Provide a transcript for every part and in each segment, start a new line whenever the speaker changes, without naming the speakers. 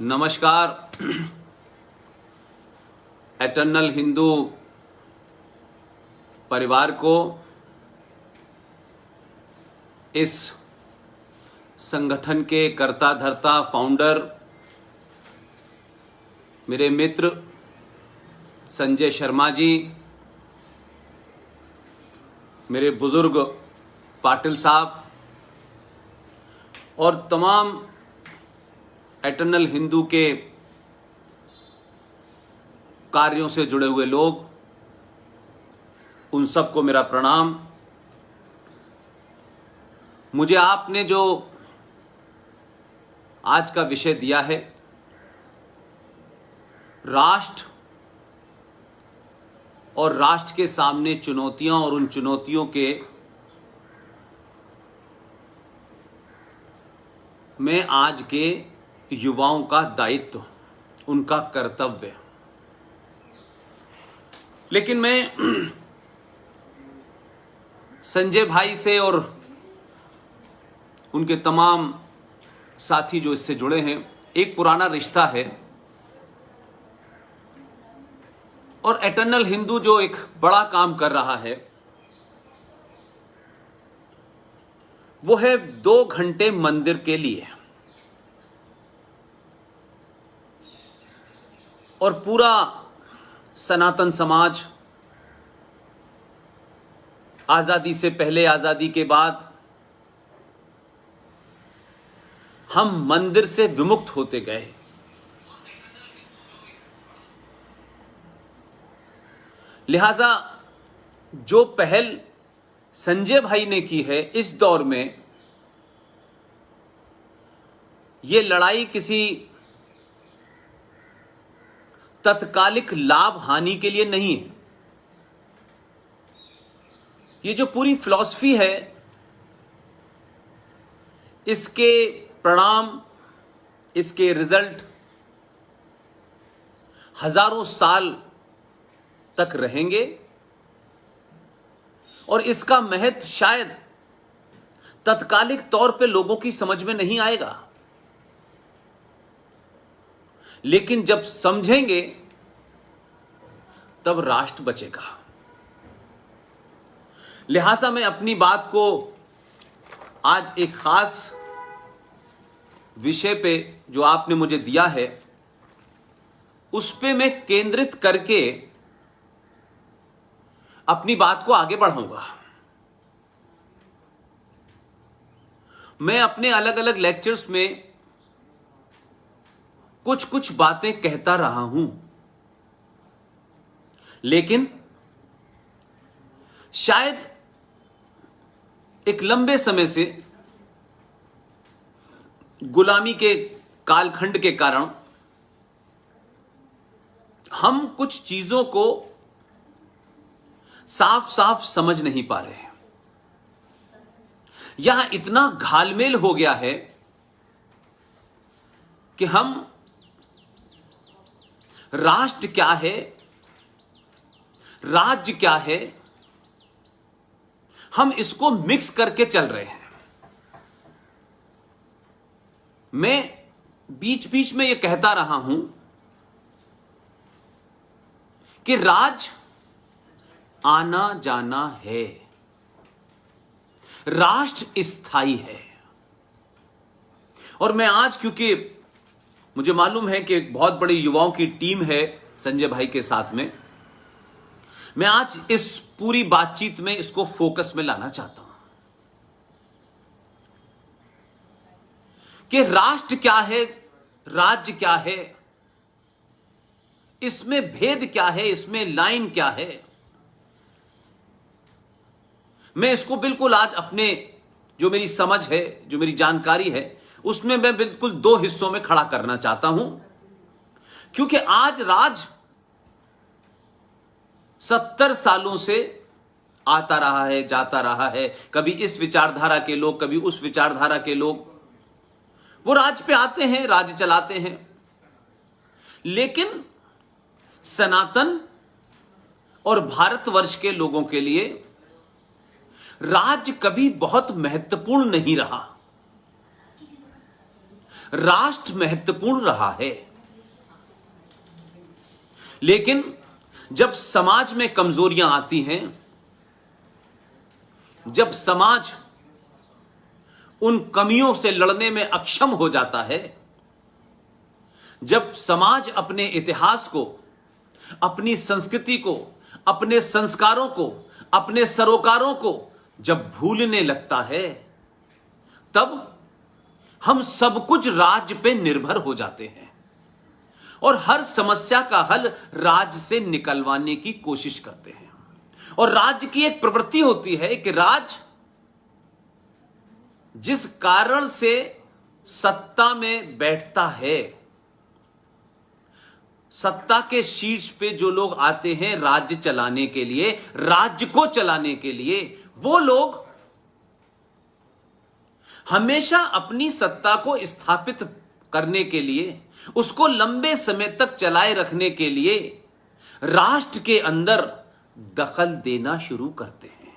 नमस्कार। एटर्नल हिंदू परिवार को, इस संगठन के कर्ता धर्ता फाउंडर मेरे मित्र संजय शर्मा जी, मेरे बुजुर्ग पाटिल साहब और तमाम एटर्नल हिंदू के कार्यों से जुड़े हुए लोग, उन सबको मेरा प्रणाम। मुझे आपने जो आज का विषय दिया है, राष्ट्र और राष्ट्र के सामने चुनौतियां और उन चुनौतियों के में आज के युवाओं का दायित्व, उनका कर्तव्य। लेकिन मैं संजय भाई से और उनके तमाम साथी जो इससे जुड़े हैं, एक पुराना रिश्ता है और एटर्नल हिंदू जो एक बड़ा काम कर रहा है वो है 2 घंटे मंदिर के लिए, और पूरा सनातन समाज आजादी से पहले, आजादी के बाद हम मंदिर से विमुक्त होते गए। लिहाजा जो पहल संजय भाई ने की है इस दौर में, यह लड़ाई किसी तत्कालिक लाभ हानि के लिए नहीं है। ये जो पूरी फिलॉसफी है, इसके परिणाम, इसके रिजल्ट हजारों साल तक रहेंगे और इसका महत्व शायद तत्कालिक तौर पे लोगों की समझ में नहीं आएगा, लेकिन जब समझेंगे तब राष्ट्र बचेगा। लिहाजा मैं अपनी बात को आज एक खास विषय पे जो आपने मुझे दिया है उस पे मैं केंद्रित करके अपनी बात को आगे बढ़ाऊंगा। मैं अपने अलग अलग लेक्चर्स में कुछ कुछ बातें कहता रहा हूं, लेकिन शायद एक लंबे समय से गुलामी के कालखंड के कारण हम कुछ चीजों को साफ साफ समझ नहीं पा रहे हैं। यहां इतना घालमेल हो गया है कि हम राष्ट्र क्या है, राज्य क्या है, हम इसको मिक्स करके चल रहे हैं। मैं बीच बीच में यह कहता रहा हूं कि राज आना जाना है, राष्ट्र स्थायी है। और मैं आज, क्योंकि मुझे मालूम है कि एक बहुत बड़ी युवाओं की टीम है संजय भाई के साथ में, मैं आज इस पूरी बातचीत में इसको फोकस में लाना चाहता हूं कि राष्ट्र क्या है, राज्य क्या है, इसमें भेद क्या है, इसमें लाइन क्या है। मैं इसको बिल्कुल आज अपने जो मेरी समझ है, जो मेरी जानकारी है, उसमें मैं बिल्कुल 2 हिस्सों में खड़ा करना चाहता हूं, क्योंकि आज राज 70 सालों से आता रहा है, जाता रहा है। कभी इस विचारधारा के लोग, कभी उस विचारधारा के लोग, वो राज पे आते हैं, राज चलाते हैं। लेकिन सनातन और भारतवर्ष के लोगों के लिए राज्य कभी बहुत महत्वपूर्ण नहीं रहा। राष्ट्र महत्वपूर्ण रहा है, लेकिन जब समाज में कमजोरियां आती हैं, जब समाज उन कमियों से लड़ने में अक्षम हो जाता है, जब समाज अपने इतिहास को, अपनी संस्कृति को, अपने संस्कारों को, अपने सरोकारों को जब भूलने लगता है, तब हम सब कुछ राज्य पे निर्भर हो जाते हैं और हर समस्या का हल राज्य से निकलवाने की कोशिश करते हैं। और राज्य की एक प्रवृत्ति होती है कि राज्य जिस कारण से सत्ता में बैठता है, सत्ता के शीर्ष पे जो लोग आते हैं राज्य चलाने के लिए, राज्य को चलाने के लिए, वो लोग हमेशा अपनी सत्ता को स्थापित करने के लिए, उसको लंबे समय तक चलाए रखने के लिए राष्ट्र के अंदर दखल देना शुरू करते हैं।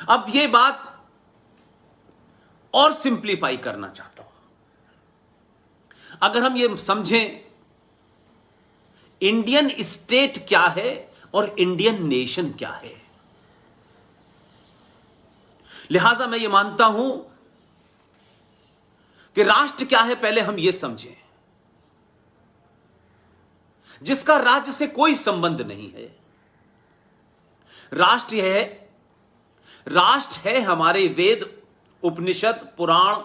अब यह बात और सिंप्लीफाई करना चाहता हूं। अगर हम ये समझें इंडियन स्टेट क्या है और इंडियन नेशन क्या है, लिहाजा मैं ये मानता हूं कि राष्ट्र क्या है पहले हम ये समझें, जिसका राज्य से कोई संबंध नहीं है। राष्ट्र है हमारे वेद, उपनिषद, पुराण,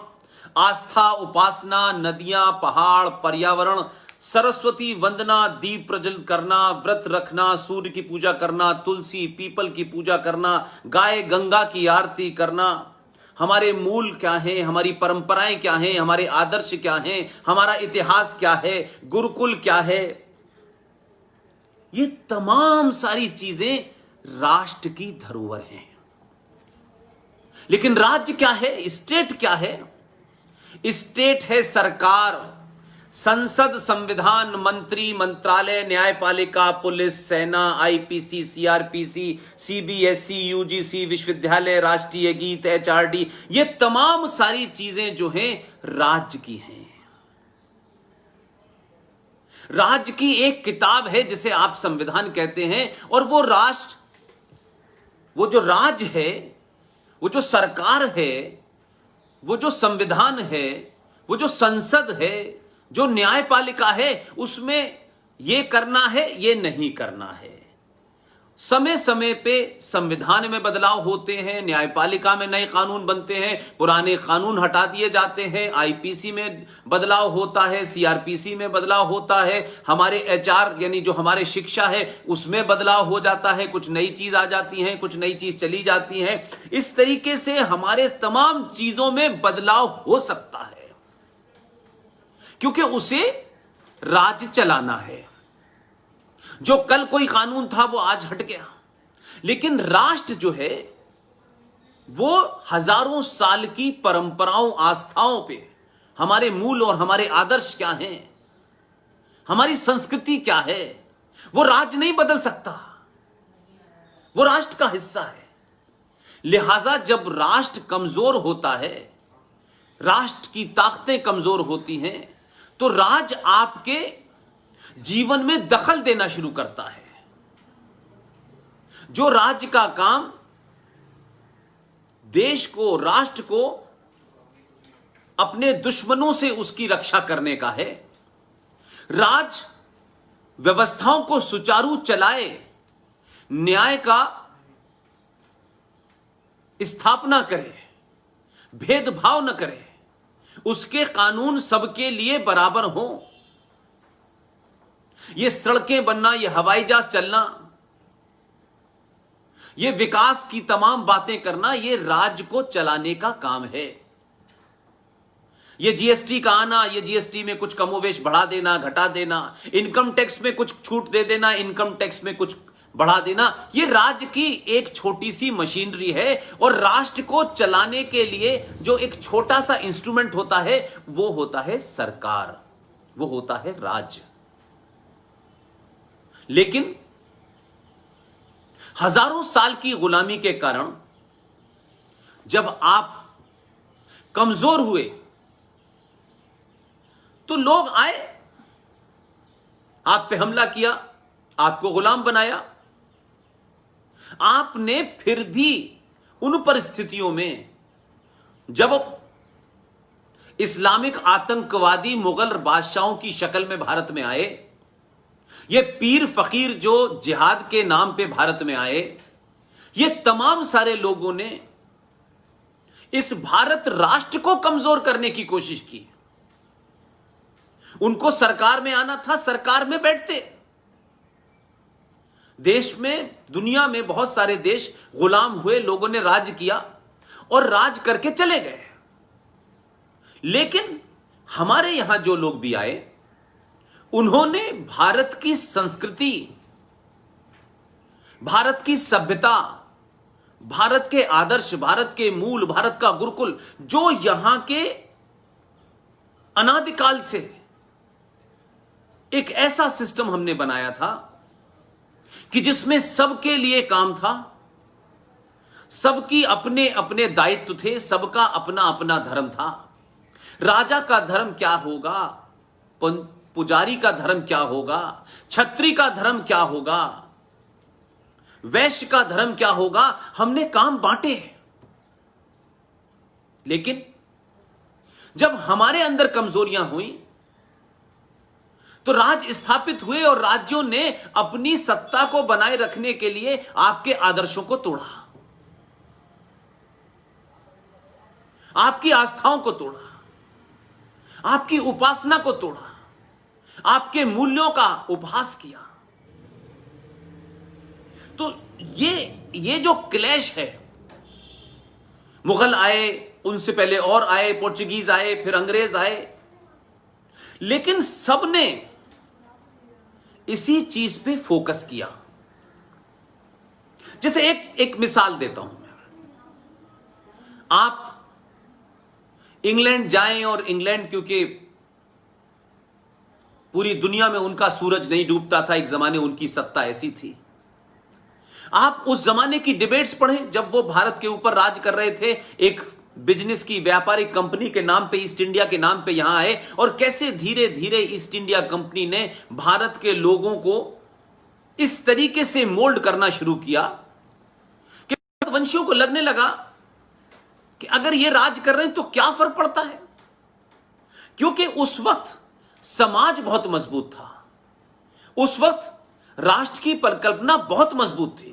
आस्था, उपासना, नदियां, पहाड़, पर्यावरण, सरस्वती वंदना, दीप प्रज्वलित करना, व्रत रखना, सूर्य की पूजा करना, तुलसी पीपल की पूजा करना, गाय गंगा की आरती करना। हमारे मूल क्या हैं, हमारी परंपराएं क्या हैं, हमारे आदर्श क्या हैं, हमारा इतिहास क्या है, गुरुकुल क्या है, ये तमाम सारी चीजें राष्ट्र की धरोहर हैं। लेकिन राज्य क्या है, स्टेट क्या है? स्टेट है सरकार, संसद, संविधान, मंत्री, मंत्रालय, न्यायपालिका, पुलिस, सेना, आईपीसी, सीआरपीसी, सीबीएसई, यूजीसी, विश्वविद्यालय, राष्ट्रीय गीत, एचआरडी, ये तमाम सारी चीजें जो हैं राज्य की हैं। राज्य की एक किताब है जिसे आप संविधान कहते हैं, और वो राष्ट्र, वो जो राज्य है, वो जो सरकार है, वो जो संविधान है, वो जो संसद है, जो न्यायपालिका है, उसमें ये करना है, ये नहीं करना है। समय समय पे संविधान में बदलाव होते हैं, न्यायपालिका में नए कानून बनते हैं, पुराने कानून हटा दिए जाते हैं, आईपीसी में बदलाव होता है, सीआरपीसी में बदलाव होता है, हमारे एचआर यानी जो हमारे शिक्षा है उसमें बदलाव हो जाता है, कुछ नई चीज आ जाती है, कुछ नई चीज चली जाती है। इस तरीके से हमारे तमाम चीजों में बदलाव हो सकता है, क्योंकि उसे राज्य चलाना है। जो कल कोई कानून था वो आज हट गया, लेकिन राष्ट्र जो है वो हजारों साल की परंपराओं, आस्थाओं पे, हमारे मूल और हमारे आदर्श क्या हैं, हमारी संस्कृति क्या है, वो राज्य नहीं बदल सकता, वो राष्ट्र का हिस्सा है। लिहाजा जब राष्ट्र कमजोर होता है, राष्ट्र की ताकतें कमजोर होती हैं, तो राज्य आपके जीवन में दखल देना शुरू करता है। जो राज्य का काम देश को, राष्ट्र को अपने दुश्मनों से उसकी रक्षा करने का है, राज्य व्यवस्थाओं को सुचारू चलाए, न्याय का स्थापना करे, भेदभाव न करे, उसके कानून सबके लिए बराबर हो, ये सड़कें बनना, ये हवाई जहाज चलना, ये विकास की तमाम बातें करना, ये राज्य को चलाने का काम है। ये जीएसटी का आना, ये जीएसटी में कुछ कमोवेश बढ़ा देना, घटा देना, इनकम टैक्स में कुछ छूट दे देना, इनकम टैक्स में कुछ बढ़ा देना, ये राज्य की एक छोटी सी मशीनरी है। और राष्ट्र को चलाने के लिए जो एक छोटा सा इंस्ट्रूमेंट होता है वो होता है सरकार, वो होता है राज्य। लेकिन हजारों साल की गुलामी के कारण जब आप कमजोर हुए, तो लोग आए, आप पे हमला किया, आपको गुलाम बनाया। आपने फिर भी उन परिस्थितियों में जब इस्लामिक आतंकवादी मुगल बादशाहों की शक्ल में भारत में आए, ये पीर फकीर जो जिहाद के नाम पे भारत में आए, ये तमाम सारे लोगों ने इस भारत राष्ट्र को कमजोर करने की कोशिश की। उनको सरकार में आना था, सरकार में बैठते। देश में, दुनिया में बहुत सारे देश गुलाम हुए, लोगों ने राज किया और राज करके चले गए। लेकिन हमारे यहां जो लोग भी आए, उन्होंने भारत की संस्कृति, भारत की सभ्यता, भारत के आदर्श, भारत के मूल, भारत का गुरुकुल, जो यहां के अनादिकाल से एक ऐसा सिस्टम हमने बनाया था कि जिसमें सबके लिए काम था, सबकी अपने अपने दायित्व थे, सबका अपना अपना धर्म था। राजा का धर्म क्या होगा, पुजारी का धर्म क्या होगा, छत्री का धर्म क्या होगा, वैश्य का धर्म क्या होगा, हमने काम बांटे। लेकिन जब हमारे अंदर कमजोरियां हुई तो राज स्थापित हुए और राज्यों ने अपनी सत्ता को बनाए रखने के लिए आपके आदर्शों को तोड़ा, आपकी आस्थाओं को तोड़ा, आपकी उपासना को तोड़ा, आपके मूल्यों का उपहास किया। तो ये जो क्लैश है, मुगल आए, उनसे पहले और आए, पोर्चुगीज आए, फिर अंग्रेज आए, लेकिन सबने इसी चीज पे फोकस किया। जैसे एक मिसाल देता हूं मैं, आप इंग्लैंड जाएं और इंग्लैंड, क्योंकि पूरी दुनिया में उनका सूरज नहीं डूबता था, एक जमाने उनकी सत्ता ऐसी थी। आप उस जमाने की डिबेट्स पढ़ें जब वो भारत के ऊपर राज कर रहे थे, एक बिजनेस की व्यापारिक कंपनी के नाम पे, ईस्ट इंडिया के नाम पे यहां आए, और कैसे धीरे धीरे ईस्ट इंडिया कंपनी ने भारत के लोगों को इस तरीके से मोल्ड करना शुरू किया कि वंशियों को लगने लगा कि अगर ये राज कर रहे हैं तो क्या फर्क पड़ता है, क्योंकि उस वक्त समाज बहुत मजबूत था, उस वक्त राष्ट्र की परिकल्पना बहुत मजबूत थी।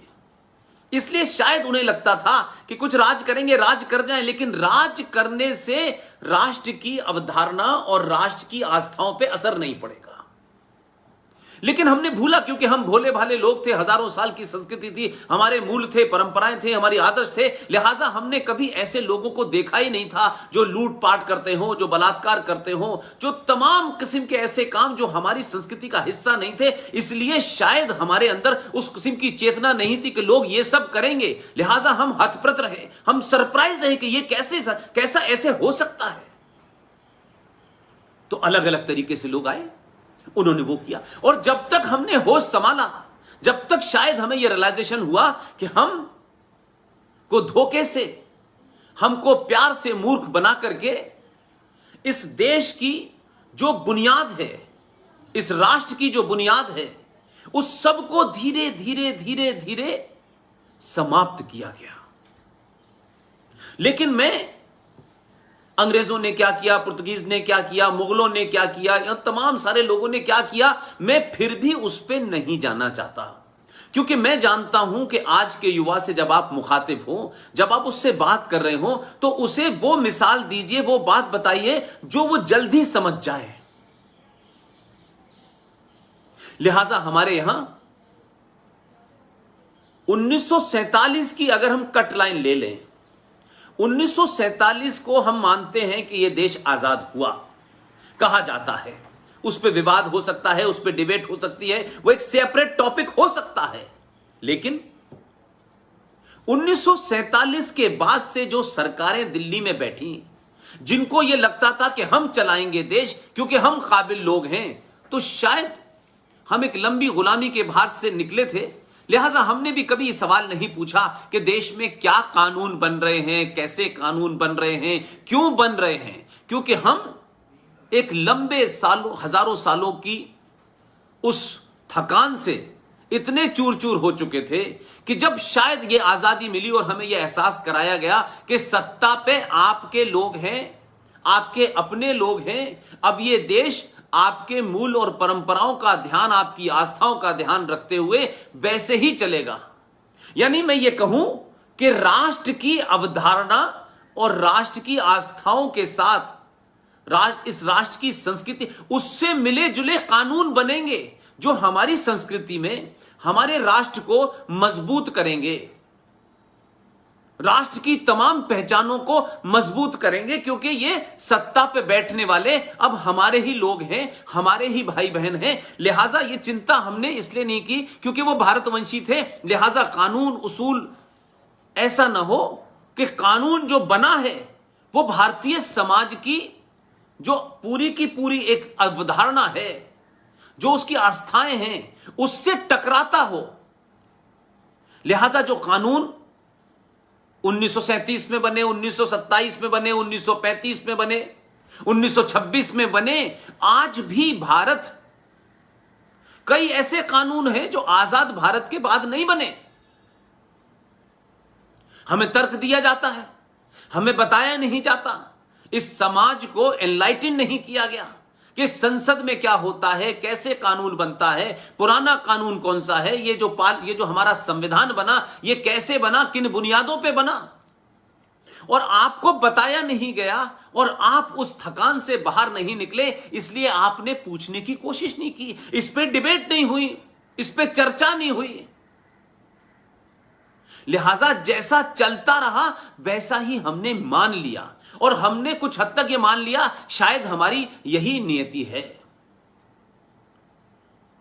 इसलिए शायद उन्हें लगता था कि कुछ राज करेंगे, राज कर जाएं, लेकिन राज करने से राष्ट्र की अवधारणा और राष्ट्र की आस्थाओं पे असर नहीं पड़ेगा। लेकिन हमने भूला, क्योंकि हम भोले भाले लोग थे, हजारों साल की संस्कृति थी, हमारे मूल थे, परंपराएं थे, हमारी आदर्श थे, लिहाजा हमने कभी ऐसे लोगों को देखा ही नहीं था जो लूटपाट करते हो, जो बलात्कार करते हो, जो तमाम किस्म के ऐसे काम जो हमारी संस्कृति का हिस्सा नहीं थे। इसलिए शायद हमारे अंदर उस किस्म की चेतना नहीं थी कि लोग ये सब करेंगे, लिहाजा हम हतप्रत रहे, हम सरप्राइज रहे कि ये कैसा ऐसे हो सकता है। तो अलग अलग तरीके से लोग आए, उन्होंने वो किया, और जब तक हमने होश संभाला, जब तक शायद हमें यह रियलाइजेशन हुआ कि हम को धोखे से, हमको प्यार से मूर्ख बना करके इस देश की जो बुनियाद है, इस राष्ट्र की जो बुनियाद है, उस सब को धीरे धीरे धीरे धीरे समाप्त किया गया। लेकिन अंग्रेजों ने क्या किया, पुर्तगीज ने क्या किया, मुगलों ने क्या किया, या तमाम सारे लोगों ने क्या किया, मैं फिर भी उस पर नहीं जाना चाहता, क्योंकि मैं जानता हूं कि आज के युवा से जब आप मुखातिब हो, जब आप उससे बात कर रहे हो, तो उसे वो मिसाल दीजिए, वो बात बताइए जो वो जल्दी समझ जाए। लिहाजा हमारे यहां 1947 की अगर हम कट लाइन ले लें, 1947 को हम मानते हैं कि यह देश आजाद हुआ, कहा जाता है। उस पर विवाद हो सकता है, उस पर डिबेट हो सकती है, वो एक सेपरेट टॉपिक हो सकता है। लेकिन 1947 के बाद से जो सरकारें दिल्ली में बैठी, जिनको यह लगता था कि हम चलाएंगे देश क्योंकि हम काबिल लोग हैं, तो शायद हम एक लंबी गुलामी के भार से निकले थे। लिहाजा हमने भी कभी सवाल नहीं पूछा कि देश में क्या कानून बन रहे हैं, कैसे कानून बन रहे हैं, क्यों बन रहे हैं, क्योंकि हम एक लंबे सालों, हजारों सालों की उस थकान से इतने चूर चूर हो चुके थे कि जब शायद ये आजादी मिली और हमें यह एहसास कराया गया कि सत्ता पे आपके लोग हैं, आपके अपने लोग हैं, अब ये देश आपके मूल और परंपराओं का ध्यान, आपकी आस्थाओं का ध्यान रखते हुए वैसे ही चलेगा। यानी मैं ये कहूं कि राष्ट्र की अवधारणा और राष्ट्र की आस्थाओं के साथ इस राष्ट्र की संस्कृति, उससे मिले जुले कानून बनेंगे जो हमारी संस्कृति में हमारे राष्ट्र को मजबूत करेंगे, राष्ट्र की तमाम पहचानों को मजबूत करेंगे, क्योंकि ये सत्ता पे बैठने वाले अब हमारे ही लोग हैं, हमारे ही भाई बहन हैं। लिहाजा ये चिंता हमने इसलिए नहीं की क्योंकि वो भारतवंशी थे। लिहाजा कानून उसूल ऐसा ना हो कि कानून जो बना है वो भारतीय समाज की जो पूरी की पूरी एक अवधारणा है, जो उसकी आस्थाएं हैं, उससे टकराता हो। लिहाजा जो कानून 1937 में बने, 1927 में बने, 1935 में बने, 1926 में बने, आज भी भारत, कई ऐसे कानून हैं जो आजाद भारत के बाद नहीं बने। हमें तर्क दिया जाता है, हमें बताया नहीं जाता, इस समाज को एनलाइटन नहीं किया गया कि संसद में क्या होता है, कैसे कानून बनता है, पुराना कानून कौन सा है, ये जो हमारा संविधान बना ये कैसे बना, किन बुनियादों पे बना, और आपको बताया नहीं गया और आप उस थकान से बाहर नहीं निकले, इसलिए आपने पूछने की कोशिश नहीं की, इस पे डिबेट नहीं हुई, इस पे चर्चा नहीं हुई। लिहाजा जैसा चलता रहा वैसा ही हमने मान लिया, और हमने कुछ हद तक ये मान लिया शायद हमारी यही नियति है।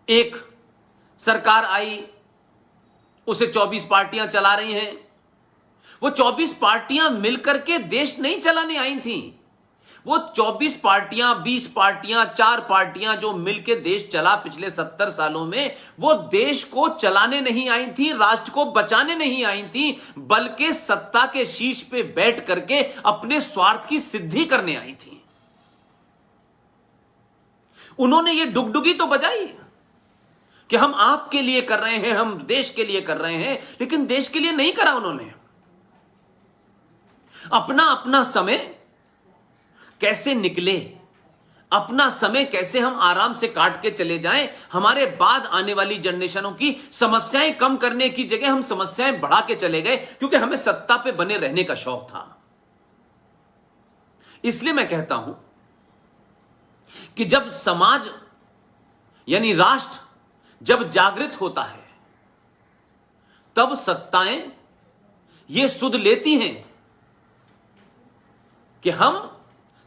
एक सरकार आई, उसे 24 पार्टियां चला रही हैं। वो 24 पार्टियां मिलकर के देश नहीं चलाने आई थी, वो 24 पार्टियां, 20 पार्टियां, 4 पार्टियां जो मिलकर देश चला पिछले 70 सालों में, वो देश को चलाने नहीं आई थी, राष्ट्र को बचाने नहीं आई थी, बल्कि सत्ता के शीर्ष पे बैठ करके अपने स्वार्थ की सिद्धि करने आई थी। उन्होंने ये डुगडुगी तो बजाई कि हम आपके लिए कर रहे हैं, हम देश के लिए कर रहे हैं, लेकिन देश के लिए नहीं करा उन्होंने। अपना अपना समय कैसे निकले, अपना समय कैसे हम आराम से काट के चले जाएं, हमारे बाद आने वाली जनरेशनों की समस्याएं कम करने की जगह हम समस्याएं बढ़ा के चले गए, क्योंकि हमें सत्ता पे बने रहने का शौक था। इसलिए मैं कहता हूं कि जब समाज यानी राष्ट्र जब जागृत होता है, तब सत्ताएं ये सुध लेती हैं कि हम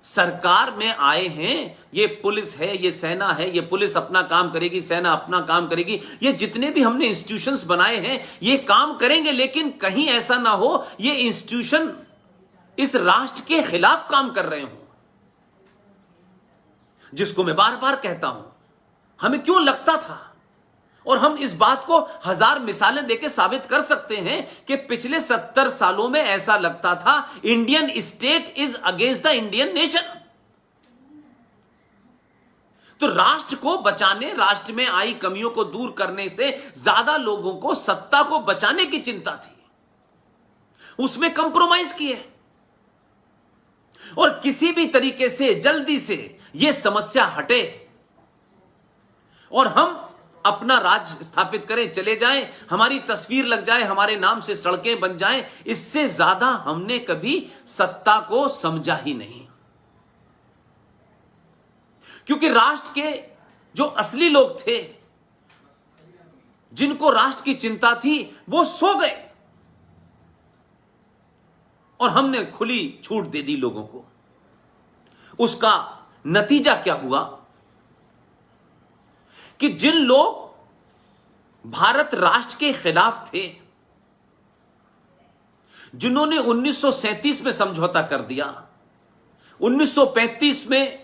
सरकार में आए हैं, ये पुलिस है, ये सेना है, ये पुलिस अपना काम करेगी, सेना अपना काम करेगी, ये जितने भी हमने इंस्टीट्यूशंस बनाए हैं ये काम करेंगे, लेकिन कहीं ऐसा ना हो ये इंस्टीट्यूशन इस राष्ट्र के खिलाफ काम कर रहे हो। जिसको मैं बार बार कहता हूं, हमें क्यों लगता था, और हम इस बात को 1000 मिसालें देके साबित कर सकते हैं कि पिछले 70 सालों में ऐसा लगता था Indian state is against the Indian nation. तो राष्ट्र को बचाने, राष्ट्र में आई कमियों को दूर करने से ज्यादा लोगों को सत्ता को बचाने की चिंता थी, उसमें कंप्रोमाइज किए, और किसी भी तरीके से जल्दी से यह समस्या हटे और हम अपना राज स्थापित करें, चले जाएं, हमारी तस्वीर लग जाए, हमारे नाम से सड़कें बन जाएं, इससे ज्यादा हमने कभी सत्ता को समझा ही नहीं। क्योंकि राष्ट्र के जो असली लोग थे, जिनको राष्ट्र की चिंता थी, वो सो गए और हमने खुली छूट दे दी लोगों को। उसका नतीजा क्या हुआ कि जिन लोग भारत राष्ट्र के खिलाफ थे, जिन्होंने 1937 में समझौता कर दिया, 1935 में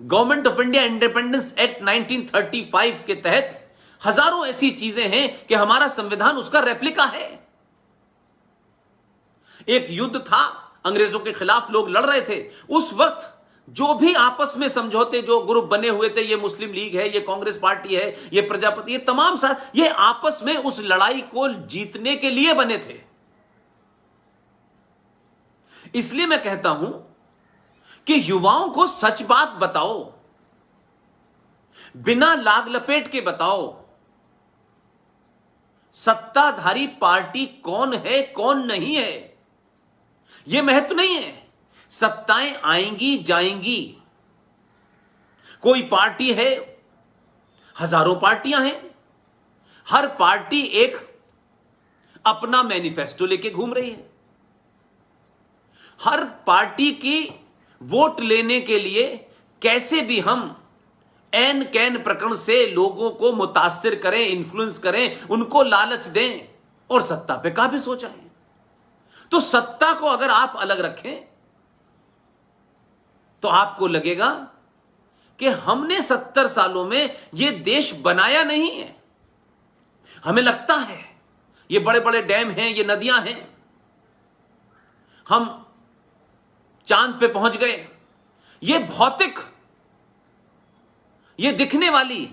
government of India independence act 1935 के तहत हजारों ऐसी चीजें हैं कि हमारा संविधान उसका रेप्लिका है। एक युद्ध था, अंग्रेजों के खिलाफ लोग लड़ रहे थे, उस वक्त जो भी आपस में समझौते जो ग्रुप बने हुए थे, ये मुस्लिम लीग है, ये कांग्रेस पार्टी है, ये प्रजापति, ये तमाम सारे ये आपस में उस लड़ाई को जीतने के लिए बने थे। इसलिए मैं कहता हूं कि युवाओं को सच बात बताओ, बिना लाग लपेट के बताओ, सत्ताधारी पार्टी कौन है कौन नहीं है यह महत्व नहीं है। सत्ताएं आएंगी जाएंगी, कोई पार्टी है, हजारों पार्टियां हैं, हर पार्टी एक अपना मैनिफेस्टो लेके घूम रही है। हर पार्टी की वोट लेने के लिए कैसे भी हम एन कैन प्रकरण से लोगों को मुतासिर करें, इन्फ्लुएंस करें, उनको लालच दें और सत्ता पे काबिज हो जाएं। तो सत्ता को अगर आप अलग रखें तो आपको लगेगा कि हमने 70 सालों में यह देश बनाया नहीं है। हमें लगता है ये बड़े बड़े डैम हैं, ये नदियां हैं, हम चांद पे पहुंच गए, ये भौतिक, ये दिखने वाली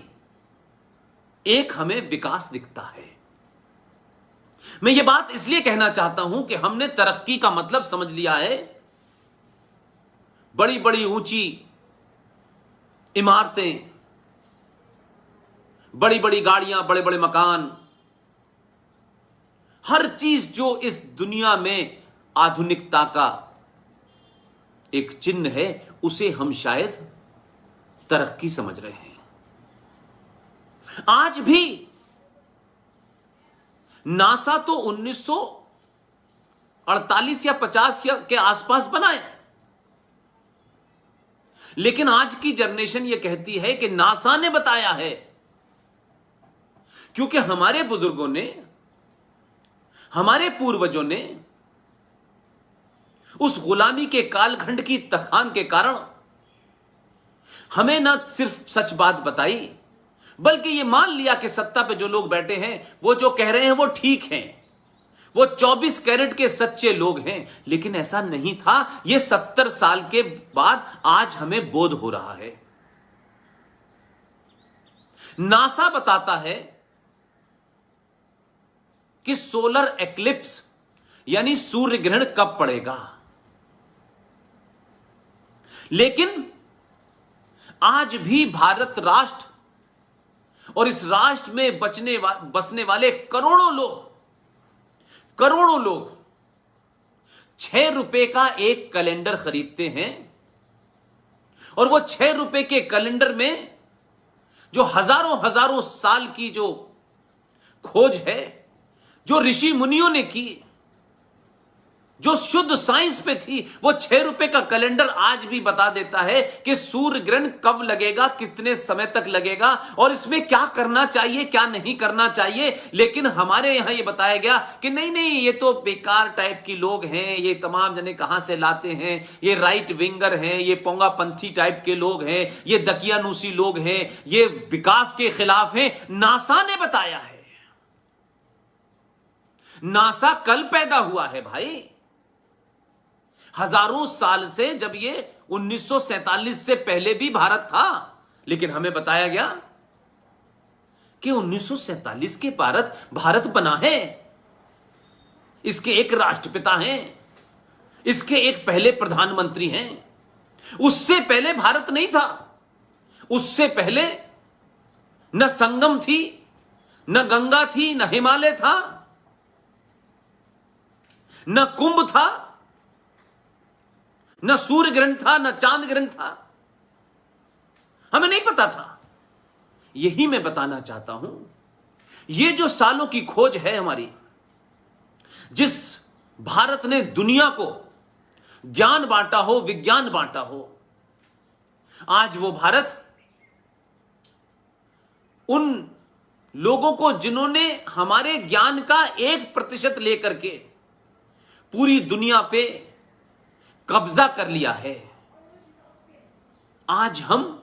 एक हमें विकास दिखता है। मैं ये बात इसलिए कहना चाहता हूं कि हमने तरक्की का मतलब समझ लिया है, बड़ी बड़ी ऊंची इमारतें, बड़ी बड़ी गाड़ियां, बड़े बड़े मकान, हर चीज जो इस दुनिया में आधुनिकता का एक चिन्ह है, उसे हम शायद तरक्की समझ रहे हैं। आज भी नासा तो 1948 या 50 के आसपास बना है, लेकिन आज की जनरेशन यह कहती है कि नासा ने बताया है, क्योंकि हमारे बुजुर्गों ने, हमारे पूर्वजों ने उस गुलामी के कालखंड की तखान के कारण हमें न सिर्फ सच बात बताई, बल्कि यह मान लिया कि सत्ता पे जो लोग बैठे हैं वो जो कह रहे हैं वो ठीक हैं, वो 24 कैरेट के सच्चे लोग हैं। लेकिन ऐसा नहीं था। यह 70 साल के बाद आज हमें बोध हो रहा है। नासा बताता है कि सोलर एक्लिप्स यानी सूर्य ग्रहण कब पड़ेगा, लेकिन आज भी भारत राष्ट्र और इस राष्ट्र में बसने वाले करोड़ों लोग 6 रुपए का एक कैलेंडर खरीदते हैं, और वो 6 रुपए के कैलेंडर में जो हजारों साल की जो खोज है, जो ऋषि मुनियों ने की, जो शुद्ध साइंस पे थी, वो 6 रुपए का कैलेंडर आज भी बता देता है कि सूर्य ग्रहण कब लगेगा, कितने समय तक लगेगा और इसमें क्या करना चाहिए, क्या नहीं करना चाहिए। लेकिन हमारे यहां ये बताया गया कि नहीं, ये तो बेकार टाइप की लोग हैं, ये तमाम जने कहां से लाते हैं, ये राइट विंगर हैं, ये पोंगापंथी टाइप के लोग हैं, ये दकियानूसी लोग हैं, ये विकास के खिलाफ हैं। नासा ने बताया है। नासा कल पैदा हुआ है भाई, हजारों साल से, जब ये 1947 से पहले भी भारत था। लेकिन हमें बताया गया कि 1947 के भारत बना है, इसके एक राष्ट्रपिता हैं, इसके एक पहले प्रधानमंत्री हैं। उससे पहले भारत नहीं था। उससे पहले न संगम थी, न गंगा थी, न हिमालय था, न कुंभ था, न सूर्य ग्रहण था, न चांद ग्रहण था। हमें नहीं पता था। यही मैं बताना चाहता हूं, ये जो सालों की खोज है हमारी, जिस भारत ने दुनिया को ज्ञान बांटा हो, विज्ञान बांटा हो, आज वो भारत उन लोगों को जिन्होंने हमारे ज्ञान का 1% लेकर के पूरी दुनिया पे कब्जा कर लिया है, आज हम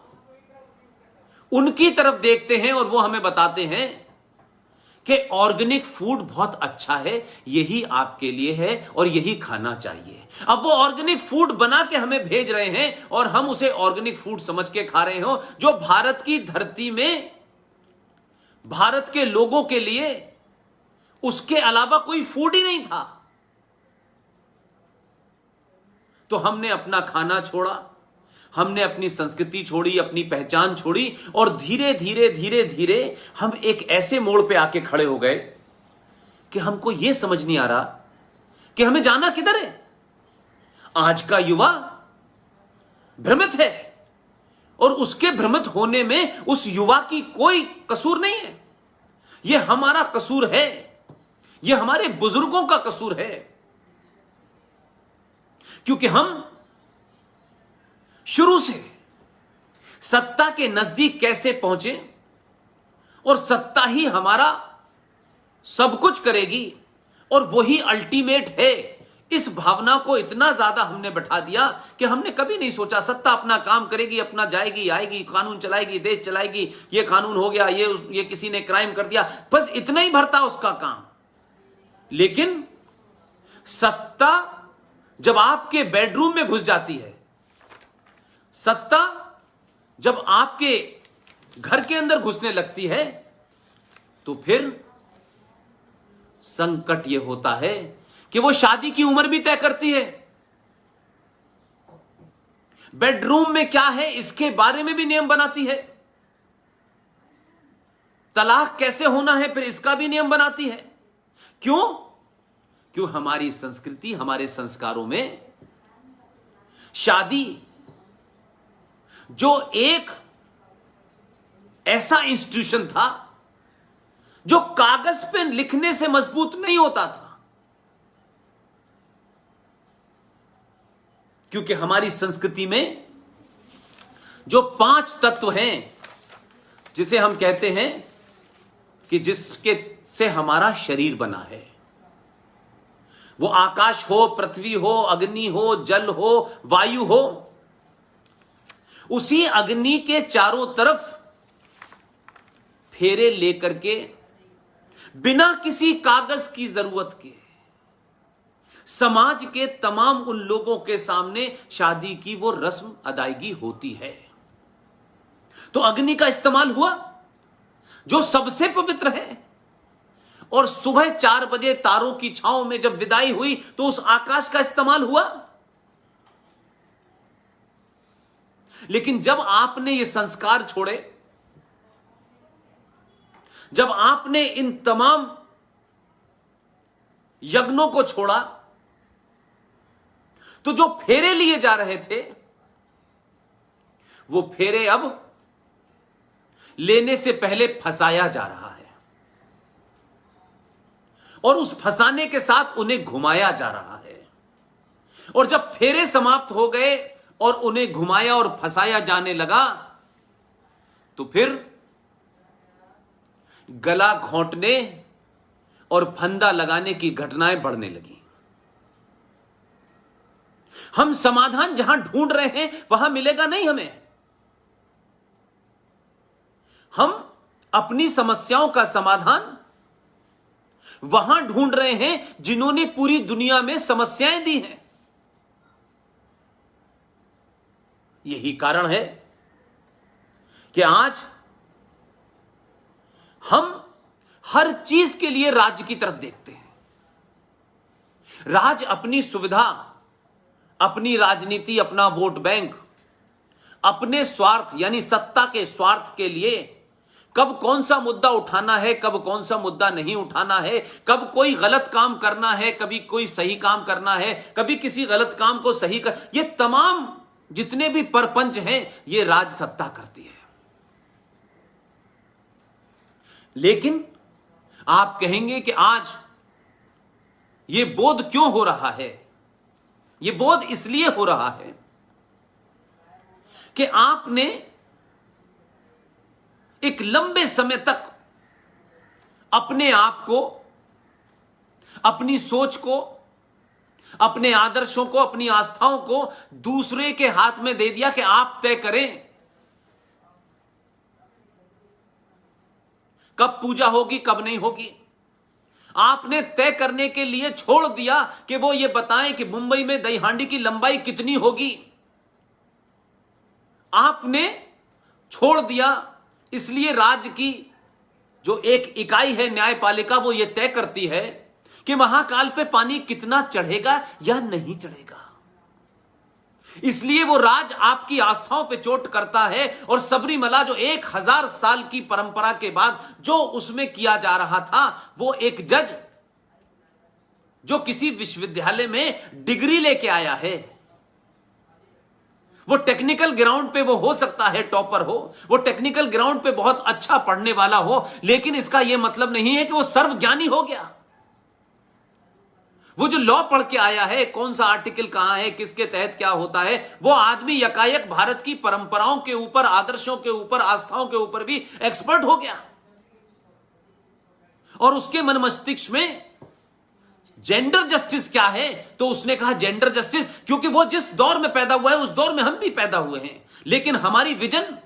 उनकी तरफ देखते हैं और वो हमें बताते हैं कि ऑर्गेनिक फूड बहुत अच्छा है, यही आपके लिए है और यही खाना चाहिए। अब वो ऑर्गेनिक फूड बना के हमें भेज रहे हैं और हम उसे ऑर्गेनिक फूड समझ के खा रहे हो, जो भारत की धरती में भारत के लोगों के लिए उसके अलावा कोई फूड ही नहीं था। तो हमने अपना खाना छोड़ा, हमने अपनी संस्कृति छोड़ी, अपनी पहचान छोड़ी और धीरे धीरे धीरे धीरे हम एक ऐसे मोड़ पे आके खड़े हो गए कि हमको यह समझ नहीं आ रहा कि हमें जाना किधर है। आज का युवा भ्रमित है और उसके भ्रमित होने में उस युवा की कोई कसूर नहीं है। यह हमारा कसूर है, यह हमारे बुजुर्गों का कसूर है, क्योंकि हम शुरू से सत्ता के नजदीक कैसे पहुंचे और सत्ता ही हमारा सब कुछ करेगी और वही अल्टीमेट है, इस भावना को इतना ज्यादा हमने बैठा दिया कि हमने कभी नहीं सोचा सत्ता अपना काम करेगी, अपना जाएगी आएगी, कानून चलाएगी, देश चलाएगी, ये कानून हो गया, ये किसी ने क्राइम कर दिया, बस इतना ही भरता उसका काम। लेकिन सत्ता जब आपके बेडरूम में घुस जाती है, सत्ता जब आपके घर के अंदर घुसने लगती है, तो फिर संकट यह होता है कि वो शादी की उम्र भी तय करती है। बेडरूम में क्या है इसके बारे में भी नियम बनाती है। तलाक कैसे होना है फिर इसका भी नियम बनाती है। क्यों हमारी संस्कृति, हमारे संस्कारों में शादी जो एक ऐसा इंस्टीट्यूशन था जो कागज पे लिखने से मजबूत नहीं होता था, क्योंकि हमारी संस्कृति में जो 5 तत्व हैं, जिसे हम कहते हैं कि जिसके से हमारा शरीर बना है, वो आकाश हो, पृथ्वी हो, अग्नि हो, जल हो, वायु हो, उसी अग्नि के चारों तरफ फेरे लेकर के बिना किसी कागज की जरूरत के समाज के तमाम उन लोगों के सामने शादी की वो रस्म अदायगी होती है। तो अग्नि का इस्तेमाल हुआ जो सबसे पवित्र है, और सुबह 4 बजे तारों की छांव में जब विदाई हुई तो उस आकाश का इस्तेमाल हुआ। लेकिन जब आपने ये संस्कार छोड़े, जब आपने इन तमाम यज्ञों को छोड़ा, तो जो फेरे लिए जा रहे थे वो फेरे अब लेने से पहले फंसाया जा रहा है और उस फंसाने के साथ उन्हें घुमाया जा रहा है। और जब फेरे समाप्त हो गए और उन्हें घुमाया और फंसाया जाने लगा, तो फिर गला घोंटने और फंदा लगाने की घटनाएं बढ़ने लगी। हम समाधान जहां ढूंढ रहे हैं वहां मिलेगा नहीं हमें। हम अपनी समस्याओं का समाधान वहां ढूंढ रहे हैं जिन्होंने पूरी दुनिया में समस्याएं दी हैं। यही कारण है कि आज हम हर चीज के लिए राज्य की तरफ देखते हैं। राज्य अपनी सुविधा, अपनी राजनीति, अपना वोट बैंक, अपने स्वार्थ यानी सत्ता के स्वार्थ के लिए कब कौन सा मुद्दा उठाना है, कब कौन सा मुद्दा नहीं उठाना है, कब कोई गलत काम करना है, कभी कोई सही काम करना है, कभी किसी गलत काम को सही कर, ये तमाम जितने भी परपंच हैं ये राज सत्ता करती है। लेकिन आप कहेंगे कि आज ये बोध क्यों हो रहा है? ये बोध इसलिए हो रहा है कि आपने एक लंबे समय तक अपने आप को, अपनी सोच को, अपने आदर्शों को, अपनी आस्थाओं को दूसरे के हाथ में दे दिया कि आप तय करें। कब पूजा होगी कब नहीं होगी। आपने तय करने के लिए छोड़ दिया कि वो ये बताएं कि मुंबई में दही हांडी की लंबाई कितनी होगी। आपने छोड़ दिया, इसलिए राज्य की जो एक इकाई है न्यायपालिका वो ये तय करती है कि महाकाल पे पानी कितना चढ़ेगा या नहीं चढ़ेगा। इसलिए वो राज आपकी आस्थाओं पे चोट करता है। और सबरीमला जो 1000 साल की परंपरा के बाद जो उसमें किया जा रहा था, वो एक जज जो किसी विश्वविद्यालय में डिग्री लेके आया है, वो टेक्निकल ग्राउंड पे वो हो सकता है टॉपर हो, वो टेक्निकल ग्राउंड पे बहुत अच्छा पढ़ने वाला हो, लेकिन इसका यह मतलब नहीं है कि वो सर्वज्ञानी हो गया। वो जो लॉ पढ़ के आया है, कौन सा आर्टिकल कहां है, किसके तहत क्या होता है, वो आदमी यकायक भारत की परंपराओं के ऊपर, आदर्शों के ऊपर, आस्थाओं के ऊपर भी एक्सपर्ट हो गया। और उसके मन मस्तिष्क में जेंडर जस्टिस क्या है, तो उसने कहा जेंडर जस्टिस, क्योंकि वो जिस दौर में पैदा हुआ है उस दौर में हम भी पैदा हुए हैं, लेकिन हमारी विजन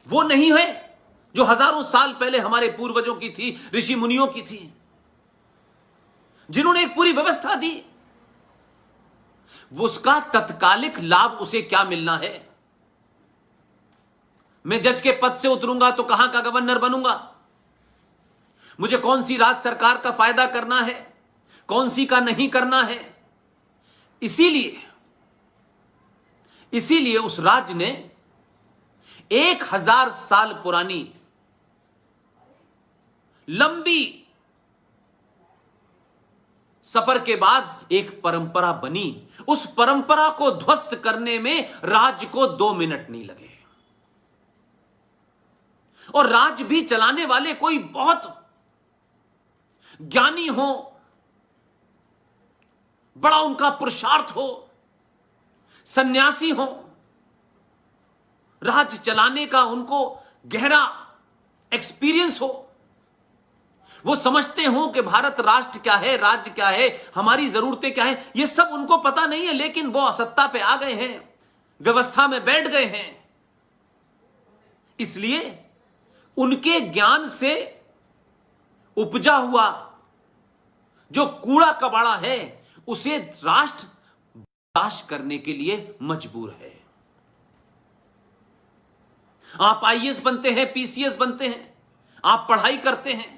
वो नहीं है जो हजारों साल पहले हमारे पूर्वजों की थी, ऋषि मुनियों की थी, जिन्होंने एक पूरी व्यवस्था दी। उसका तत्कालिक लाभ उसे क्या मिलना है। मैं जज के पद से उतरूंगा तो कहां का गवर्नर बनूंगा, मुझे कौन सी राज्य सरकार का फायदा करना है, कौन सी का नहीं करना है। इसीलिए उस राज्य ने 1000 साल पुरानी लंबी सफर के बाद एक परंपरा बनी। उस परंपरा को ध्वस्त करने में राज्य को 2 मिनट नहीं लगे। और राज्य भी चलाने वाले कोई बहुत ज्ञानी हो, बड़ा उनका पुरुषार्थ हो, सन्यासी हो, राज्य चलाने का उनको गहरा एक्सपीरियंस हो, वो समझते हो कि भारत राष्ट्र क्या है, राज्य क्या है, हमारी जरूरतें क्या है, ये सब उनको पता नहीं है, लेकिन वो सत्ता पे आ गए हैं, व्यवस्था में बैठ गए हैं। इसलिए उनके ज्ञान से उपजा हुआ जो कूड़ा कबाड़ा है उसे राष्ट्र बर्दाश्त करने के लिए मजबूर है। आप आईएएस बनते हैं, पीसीएस बनते हैं, आप पढ़ाई करते हैं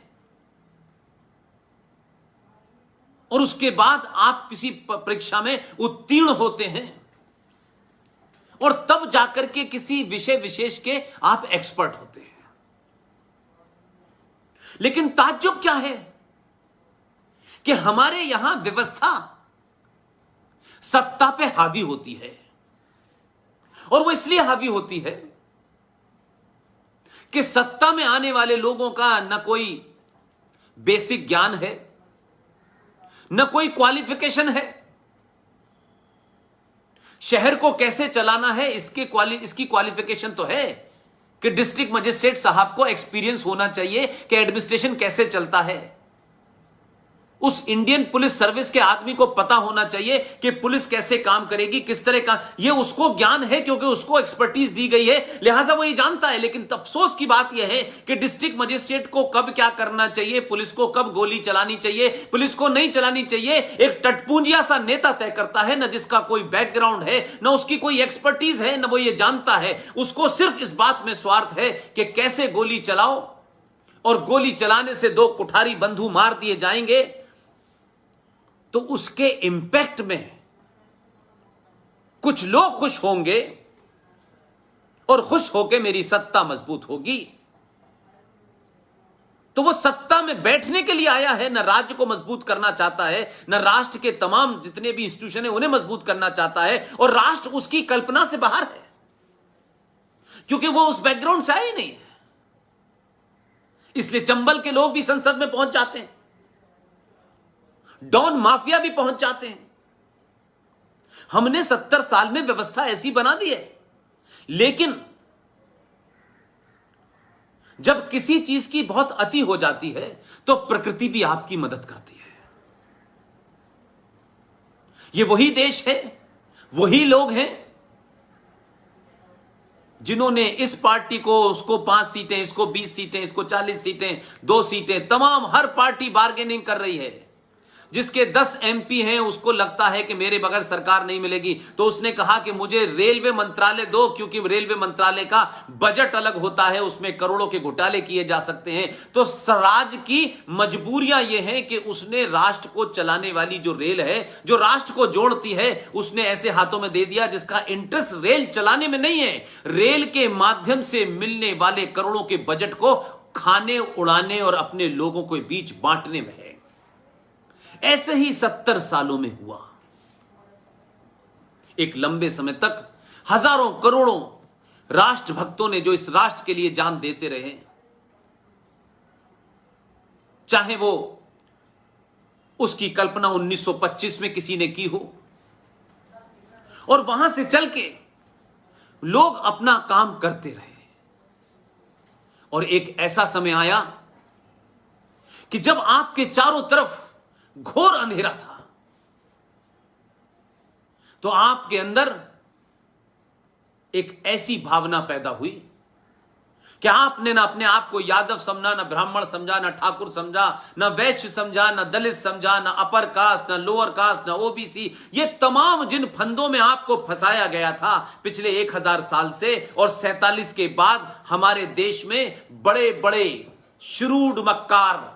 और उसके बाद आप किसी परीक्षा में उत्तीर्ण होते हैं और तब जाकर के किसी विषय विशेष के आप एक्सपर्ट होते हैं। लेकिन ताज्जुब क्या है कि हमारे यहां व्यवस्था सत्ता पे हावी होती है, और वो इसलिए हावी होती है कि सत्ता में आने वाले लोगों का न कोई बेसिक ज्ञान है, न कोई क्वालिफिकेशन है। शहर को कैसे चलाना है इसकी क्वालिफिकेशन तो है कि डिस्ट्रिक्ट मजिस्ट्रेट साहब को एक्सपीरियंस होना चाहिए कि एडमिनिस्ट्रेशन कैसे चलता है। उस इंडियन पुलिस सर्विस के आदमी को पता होना चाहिए कि पुलिस कैसे काम करेगी, किस तरह का, ये उसको ज्ञान है क्योंकि उसको एक्सपर्टीज दी गई है, लिहाजा वो ये जानता है। लेकिन अफसोस की बात यह है कि डिस्ट्रिक्ट मजिस्ट्रेट को कब क्या करना चाहिए, पुलिस को कब गोली चलानी चाहिए, पुलिस को नहीं चलानी चाहिए, एक टटपूंजिया सा नेता तय करता है, न जिसका कोई बैकग्राउंड है, न उसकी कोई एक्सपर्टीज है, न वो ये जानता है। उसको सिर्फ इस बात में स्वार्थ है कि कैसे गोली चलाओ, और गोली चलाने से 2 कुठारी बंधु मार दिए जाएंगे तो उसके इंपैक्ट में कुछ लोग खुश होंगे और खुश होकर मेरी सत्ता मजबूत होगी। तो वो सत्ता में बैठने के लिए आया है, न राज्य को मजबूत करना चाहता है, न राष्ट्र के तमाम जितने भी इंस्टीट्यूशन है उन्हें मजबूत करना चाहता है, और राष्ट्र उसकी कल्पना से बाहर है क्योंकि वो उस बैकग्राउंड से आया ही नहीं है। इसलिए चंबल के लोग भी संसद में पहुंच जाते हैं, डॉन माफिया भी पहुंच जाते हैं। हमने 70 साल में व्यवस्था ऐसी बना दी है, लेकिन जब किसी चीज की बहुत अति हो जाती है तो प्रकृति भी आपकी मदद करती है। ये वही देश है, वही लोग हैं जिन्होंने इस पार्टी को, उसको 5 सीटें, इसको 20 सीटें, इसको 40 सीटें, 2 सीटें, तमाम हर पार्टी बार्गेनिंग कर रही है। जिसके 10 एमपी हैं उसको लगता है कि मेरे बगैर सरकार नहीं मिलेगी, तो उसने कहा कि मुझे रेलवे मंत्रालय दो, क्योंकि रेलवे मंत्रालय का बजट अलग होता है, उसमें करोड़ों के घोटाले किए जा सकते हैं। तो स्वराज की मजबूरियां यह हैं कि उसने राष्ट्र को चलाने वाली जो रेल है, जो राष्ट्र को जोड़ती है, उसने ऐसे हाथों में दे दिया जिसका इंटरेस्ट रेल चलाने में नहीं है, रेल के माध्यम से मिलने वाले करोड़ों के बजट को खाने, उड़ाने और अपने लोगों के बीच बांटने में है। ऐसे ही 70 सालों में हुआ। एक लंबे समय तक हजारों करोड़ों राष्ट्रभक्तों ने जो इस राष्ट्र के लिए जान देते रहे, चाहे वो उसकी कल्पना 1925 में किसी ने की हो, और वहां से चल के लोग अपना काम करते रहे, और एक ऐसा समय आया कि जब आपके चारों तरफ घोर अंधेरा था, तो आपके अंदर एक ऐसी भावना पैदा हुई कि आपने ना अपने आप को यादव समझा, ना ब्राह्मण समझा, ना ठाकुर समझा, ना वैश्य समझा, ना दलित समझा, ना अपर कास्ट, ना लोअर कास्ट, ना ओबीसी। ये तमाम जिन फंदों में आपको फंसाया गया था पिछले 1000 साल से, और 47 के बाद हमारे देश में बड़े बड़े श्रूड मक्कार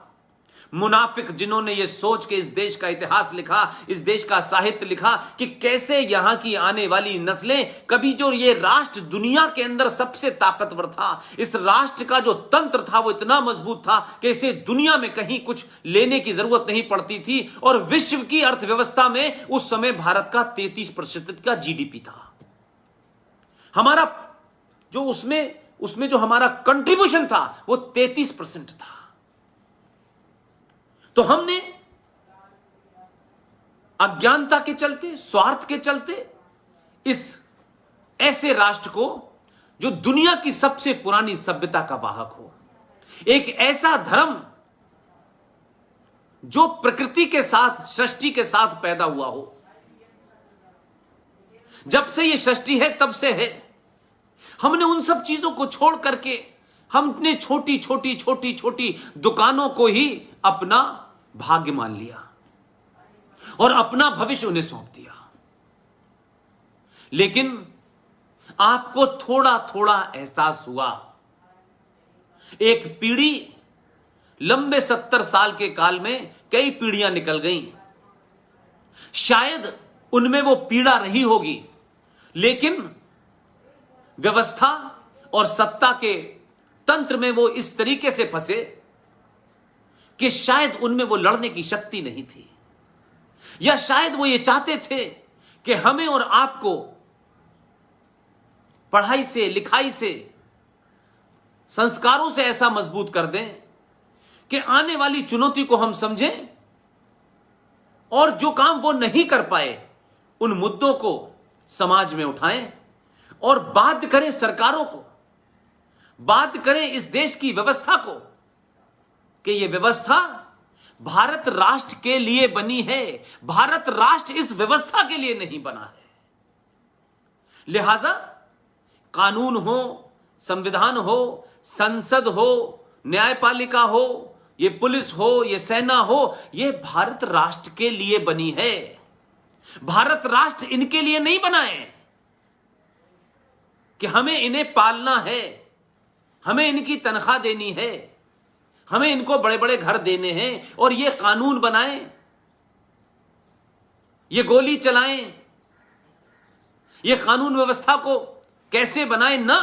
मुनाफिक, जिन्होंने ये सोच के इस देश का इतिहास लिखा, इस देश का साहित्य लिखा कि कैसे यहां की आने वाली नस्लें, कभी जो ये राष्ट्र दुनिया के अंदर सबसे ताकतवर था, इस राष्ट्र का जो तंत्र था वो इतना मजबूत था कि इसे दुनिया में कहीं कुछ लेने की जरूरत नहीं पड़ती थी, और विश्व की अर्थव्यवस्था में उस समय भारत का 33% का जीडीपी था। हमारा जो उसमें जो हमारा कंट्रीब्यूशन था वो 33% था। तो हमने अज्ञानता के चलते, स्वार्थ के चलते, इस ऐसे राष्ट्र को जो दुनिया की सबसे पुरानी सभ्यता का वाहक हो, एक ऐसा धर्म जो प्रकृति के साथ, सृष्टि के साथ पैदा हुआ हो, जब से ये सृष्टि है तब से है, हमने उन सब चीजों को छोड़ करके हमने छोटी छोटी छोटी छोटी दुकानों को ही अपना भाग्य मान लिया और अपना भविष्य उन्हें सौंप दिया। लेकिन आपको थोड़ा थोड़ा एहसास हुआ, एक पीढ़ी, लंबे 70 साल के काल में कई पीढ़ियां निकल गईं, शायद उनमें वो पीड़ा रही होगी, लेकिन व्यवस्था और सत्ता के तंत्र में वो इस तरीके से फंसे कि शायद उनमें वो लड़ने की शक्ति नहीं थी, या शायद वो ये चाहते थे कि हमें और आपको पढ़ाई से, लिखाई से, संस्कारों से ऐसा मजबूत कर दें कि आने वाली चुनौती को हम समझें, और जो काम वो नहीं कर पाए उन मुद्दों को समाज में उठाएं, और बाध्य करें सरकारों को, बाध्य करें इस देश की व्यवस्था को कि यह व्यवस्था भारत राष्ट्र के लिए बनी है, भारत राष्ट्र इस व्यवस्था के लिए नहीं बना है। लिहाजा कानून हो, संविधान हो, संसद हो, न्यायपालिका हो, ये पुलिस हो, ये सेना हो, ये भारत राष्ट्र के लिए बनी है। भारत राष्ट्र इनके लिए नहीं बना है कि हमें इन्हें पालना है, हमें इनकी तनख्वाह देनी है, हमें इनको बड़े बड़े घर देने हैं और ये कानून बनाएं, ये गोली चलाएं, ये कानून व्यवस्था को कैसे बनाएं। ना,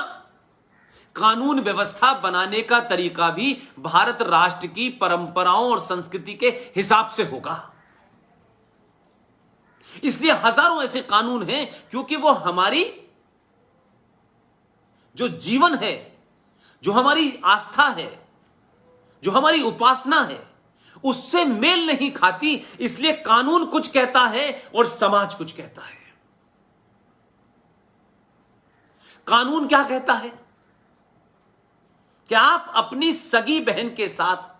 कानून व्यवस्था बनाने का तरीका भी भारत राष्ट्र की परंपराओं और संस्कृति के हिसाब से होगा। इसलिए हजारों ऐसे कानून हैं, क्योंकि वो हमारी जो जीवन है, जो हमारी आस्था है, जो हमारी उपासना है, उससे मेल नहीं खाती। इसलिए कानून कुछ कहता है और समाज कुछ कहता है। कानून क्या कहता है कि आप अपनी सगी बहन के साथ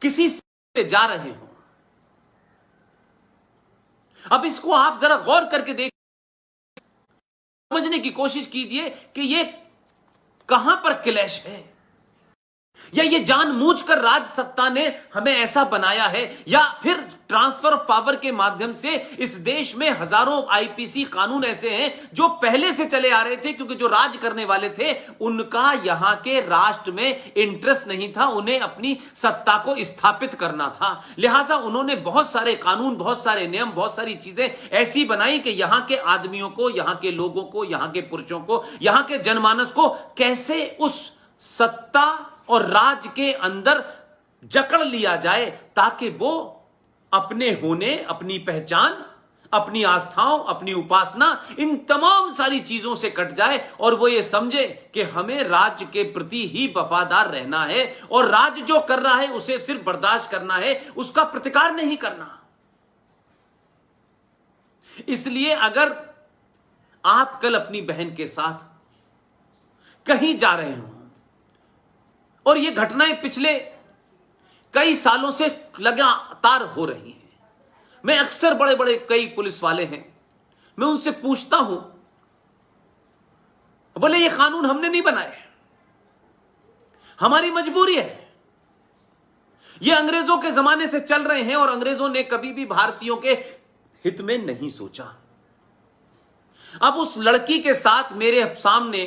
किसी से जा रहे हो। अब इसको आप जरा गौर करके देख, समझने की कोशिश कीजिए कि ये कहां पर क्लैश है, या ये जानबूझकर राज सत्ता ने हमें ऐसा बनाया है, या फिर ट्रांसफर ऑफ पावर के माध्यम से इस देश में हजारों आईपीसी कानून ऐसे हैं जो पहले से चले आ रहे थे, क्योंकि जो राज करने वाले थे उनका यहां के राष्ट्र में इंटरेस्ट नहीं था, उन्हें अपनी सत्ता को स्थापित करना था। लिहाजा उन्होंने बहुत सारे कानून, बहुत सारे नियम, बहुत सारी चीजें ऐसी बनाई कि यहां के आदमियों को, यहां के लोगों को, यहां के पुरुषों को, यहां के जनमानस को कैसे उस सत्ता और राज के अंदर जकड़ लिया जाए, ताकि वो अपने होने, अपनी पहचान, अपनी आस्थाओं, अपनी उपासना, इन तमाम सारी चीजों से कट जाए और वो ये समझे कि हमें राज्य के प्रति ही वफादार रहना है और राज्य जो कर रहा है उसे सिर्फ बर्दाश्त करना है, उसका प्रतिकार नहीं करना। इसलिए अगर आप कल अपनी बहन के साथ कहीं जा रहे हो और ये घटनाएं पिछले कई सालों से लगातार हो रही हैं, मैं अक्सर बड़े बड़े कई पुलिस वाले हैं, मैं उनसे पूछता हूं, बोले ये कानून हमने नहीं बनाए, हमारी मजबूरी है, ये अंग्रेजों के जमाने से चल रहे हैं और अंग्रेजों ने कभी भी भारतीयों के हित में नहीं सोचा। अब उस लड़की के साथ मेरे सामने,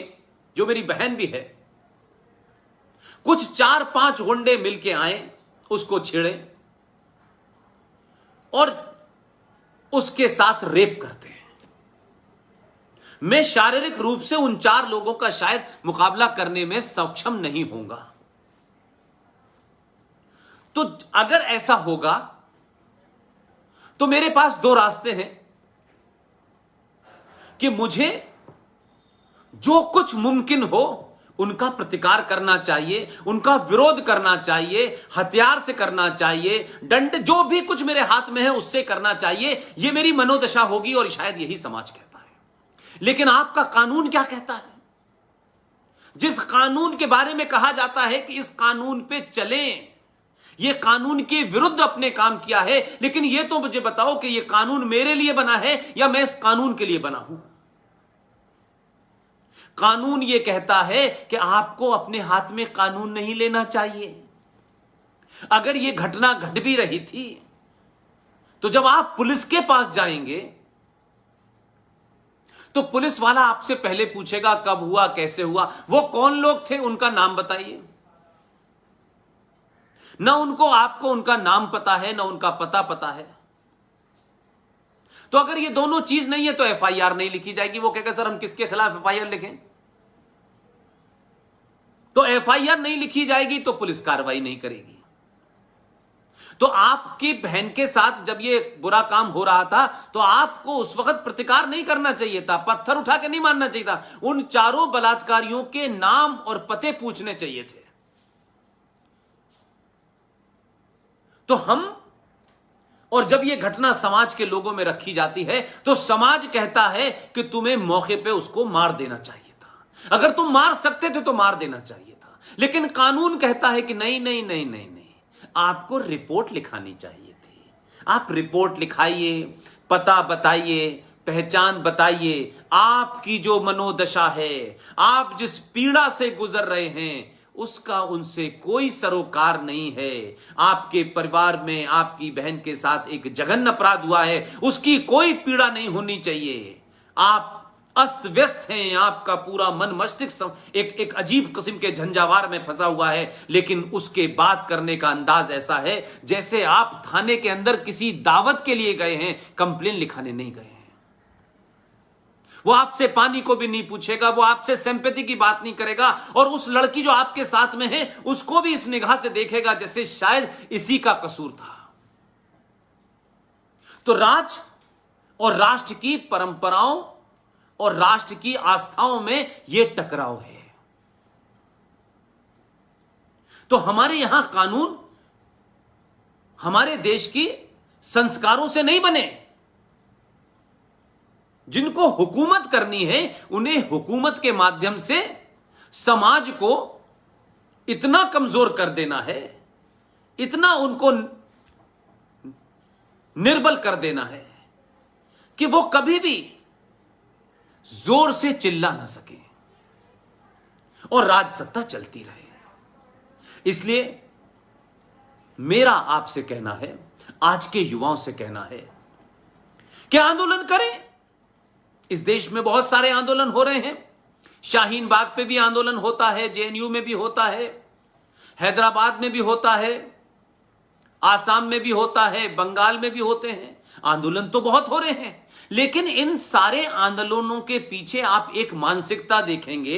जो मेरी बहन भी है, कुछ 4-5 गुंडे मिलके आए, उसको छेड़े और उसके साथ रेप करते हैं। मैं शारीरिक रूप से उन 4 लोगों का शायद मुकाबला करने में सक्षम नहीं होऊंगा। तो अगर ऐसा होगा तो मेरे पास 2 रास्ते हैं कि मुझे जो कुछ मुमकिन हो उनका प्रतिकार करना चाहिए, उनका विरोध करना चाहिए, हथियार से करना चाहिए, दंड, जो भी कुछ मेरे हाथ में है उससे करना चाहिए। यह मेरी मनोदशा होगी और शायद यही समाज कहता है। लेकिन आपका कानून क्या कहता है? जिस कानून के बारे में कहा जाता है कि इस कानून पे चलें, यह कानून के विरुद्ध अपने काम किया है, लेकिन यह तो मुझे बताओ कि यह कानून मेरे लिए बना है या मैं इस कानून के लिए बना हूं? कानून यह कहता है कि आपको अपने हाथ में कानून नहीं लेना चाहिए। अगर यह घटना घट भी रही थी तो जब आप पुलिस के पास जाएंगे तो पुलिस वाला आपसे पहले पूछेगा कब हुआ, कैसे हुआ, वो कौन लोग थे, उनका नाम बताइए। ना उनको, आपको उनका नाम पता है, ना उनका पता है। तो अगर ये दोनों चीज नहीं है तो एफआईआर नहीं लिखी जाएगी। वो कहेगा सर हम किसके खिलाफ एफआईआर लिखें? तो एफआईआर नहीं लिखी जाएगी तो पुलिस कार्रवाई नहीं करेगी। तो आपकी बहन के साथ जब ये बुरा काम हो रहा था तो आपको उस वक्त प्रतिकार नहीं करना चाहिए था, पत्थर उठा के नहीं मारना चाहिए था, उन 4 बलात्कारियों के नाम और पते पूछने चाहिए थे। तो हम, और जब यह घटना समाज के लोगों में रखी जाती है तो समाज कहता है कि तुम्हें मौके पे उसको मार देना चाहिए था, अगर तुम मार सकते थे तो मार देना चाहिए था। लेकिन कानून कहता है कि नहीं नहीं नहीं नहीं नहीं, आपको रिपोर्ट लिखानी चाहिए थी। आप रिपोर्ट लिखाइए, पता बताइए, पहचान बताइए, आपकी जो मनोदशा है, आप जिस पीड़ा से गुजर रहे हैं उसका उनसे कोई सरोकार नहीं है। आपके परिवार में आपकी बहन के साथ एक जघन्य अपराध हुआ है, उसकी कोई पीड़ा नहीं होनी चाहिए। आप अस्त व्यस्त हैं, आपका पूरा मन मस्तिष्क एक अजीब किस्म के झंझावार में फंसा हुआ है, लेकिन उसके बात करने का अंदाज ऐसा है जैसे आप थाने के अंदर किसी दावत के लिए गए हैं, कंप्लेन लिखाने नहीं गए हैं। वो आपसे पानी को भी नहीं पूछेगा, वो आपसे सिंपैथी की बात नहीं करेगा, और उस लड़की जो आपके साथ में है उसको भी इस निगाह से देखेगा जैसे शायद इसी का कसूर था। तो राज और राष्ट्र की परंपराओं और राष्ट्र की आस्थाओं में यह टकराव है। तो हमारे यहां कानून हमारे देश की संस्कारों से नहीं बने। जिनको हुकूमत करनी है उन्हें हुकूमत के माध्यम से समाज को इतना कमजोर कर देना है, इतना उनको निर्बल कर देना है कि वो कभी भी जोर से चिल्ला ना सके और राज सत्ता चलती रहे। इसलिए मेरा आपसे कहना है, आज के युवाओं से कहना है कि आंदोलन करें। इस देश में बहुत सारे आंदोलन हो रहे हैं। शाहीन बाग पे भी आंदोलन होता है, जेएनयू में भी होता है, हैदराबाद में भी होता है, आसाम में भी होता है, बंगाल में भी होते हैं। आंदोलन तो बहुत हो रहे हैं, लेकिन इन सारे आंदोलनों के पीछे आप एक मानसिकता देखेंगे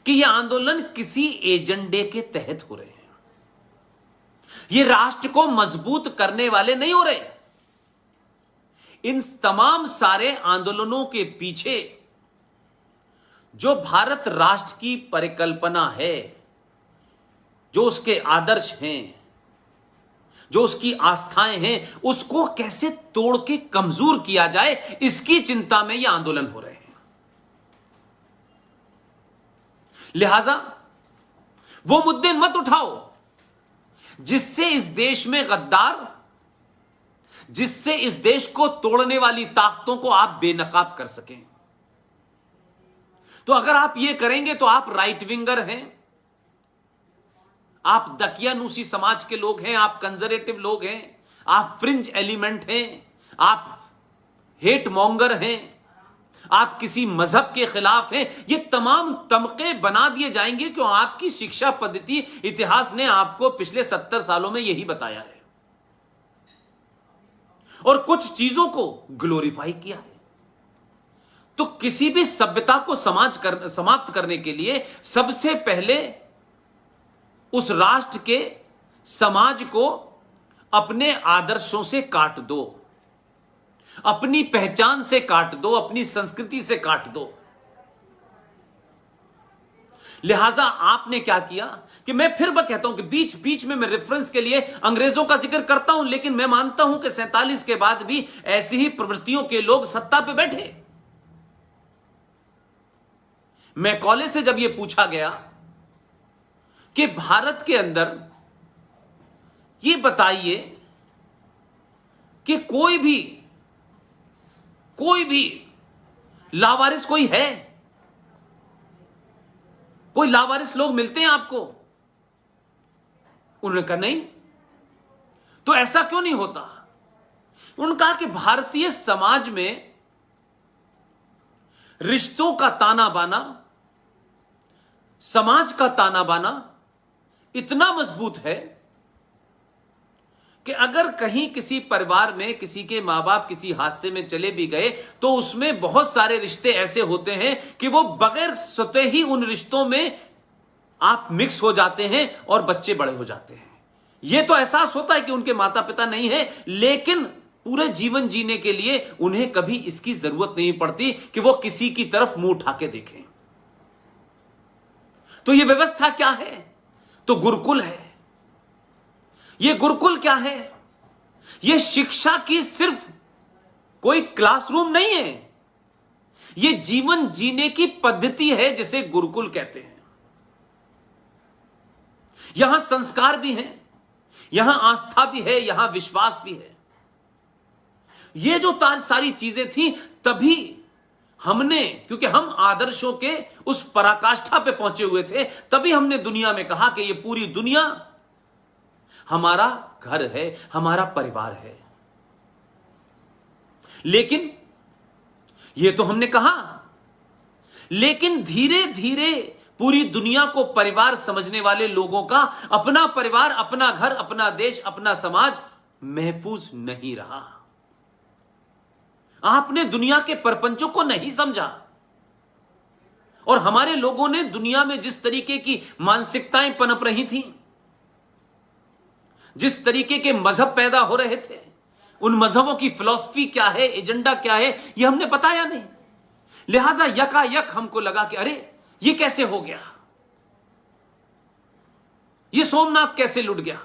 कि ये आंदोलन किसी एजेंडे के तहत हो रहे हैं। ये राष्ट्र को मजबूत करने वाले नहीं हो रहे। इन तमाम सारे आंदोलनों के पीछे जो भारत राष्ट्र की परिकल्पना है, जो उसके आदर्श हैं, जो उसकी आस्थाएं हैं, उसको कैसे तोड़ के कमजोर किया जाए, इसकी चिंता में ये आंदोलन हो रहे हैं। लिहाजा वो मुद्दे मत उठाओ जिससे इस देश में गद्दार, जिससे इस देश को तोड़ने वाली ताकतों को आप बेनकाब कर सकें। तो अगर आप ये करेंगे तो आप राइट विंगर हैं, आप दकियानूसी समाज के लोग हैं, आप कंजर्वेटिव लोग हैं, आप फ्रिंज एलिमेंट हैं, आप हेट मॉन्गर हैं, आप किसी मजहब के खिलाफ हैं। ये तमाम तमके बना दिए जाएंगे क्यों? आपकी शिक्षा पद्धति, इतिहास ने आपको पिछले 70 सालों में यही बताया है और कुछ चीजों को ग्लोरीफाई किया है। तो किसी भी सभ्यता को समाप्त करने के लिए सबसे पहले उस राष्ट्र के समाज को अपने आदर्शों से काट दो, अपनी पहचान से काट दो, अपनी संस्कृति से काट दो। लिहाजा आपने क्या किया कि मैं फिर कहता हूं कि बीच बीच में मैं रेफरेंस के लिए अंग्रेजों का जिक्र करता हूं, लेकिन मैं मानता हूं कि 47 के बाद भी ऐसी ही प्रवृत्तियों के लोग सत्ता पे बैठे। मैं कॉलेज से जब यह पूछा गया कि भारत के अंदर ये बताइए कि कोई भी लावारिस कोई है, कोई लावारिस लोग मिलते हैं आपको? उन्होंने कहा नहीं। तो ऐसा क्यों नहीं होता? उन्होंने कहा कि भारतीय समाज में रिश्तों का ताना बाना, समाज का ताना बाना इतना मजबूत है कि अगर कहीं किसी परिवार में किसी के मां बाप किसी हादसे में चले भी गए तो उसमें बहुत सारे रिश्ते ऐसे होते हैं कि वो बगैर स्वतः ही उन रिश्तों में आप मिक्स हो जाते हैं और बच्चे बड़े हो जाते हैं। यह तो एहसास होता है कि उनके माता पिता नहीं है, लेकिन पूरे जीवन जीने के लिए उन्हें कभी इसकी जरूरत नहीं पड़ती कि वो किसी की तरफ मुंह उठा के देखें। तो यह व्यवस्था क्या है? तो गुरुकुल है। यह गुरुकुल क्या है? यह शिक्षा की सिर्फ कोई क्लासरूम नहीं है, यह जीवन जीने की पद्धति है जिसे गुरुकुल कहते हैं। यहां संस्कार भी हैं, यहां आस्था भी है, यहां विश्वास भी है। ये जो सारी चीजें थी तभी हमने, क्योंकि हम आदर्शों के उस पराकाष्ठा पे पहुंचे हुए थे, तभी हमने दुनिया में कहा कि ये पूरी दुनिया हमारा घर है, हमारा परिवार है। लेकिन ये तो हमने कहा, लेकिन धीरे धीरे पूरी दुनिया को परिवार समझने वाले लोगों का अपना परिवार, अपना घर, अपना देश, अपना समाज महफूज नहीं रहा। आपने दुनिया के परपंचों को नहीं समझा और हमारे लोगों ने दुनिया में जिस तरीके की मानसिकताएं पनप रही थी, जिस तरीके के मजहब पैदा हो रहे थे, उन मजहबों की फिलॉसफी क्या है, एजेंडा क्या है, यह हमने बताया नहीं। लिहाजा यकायक हमको लगा कि अरे ये कैसे हो गया, ये सोमनाथ कैसे लुट गया,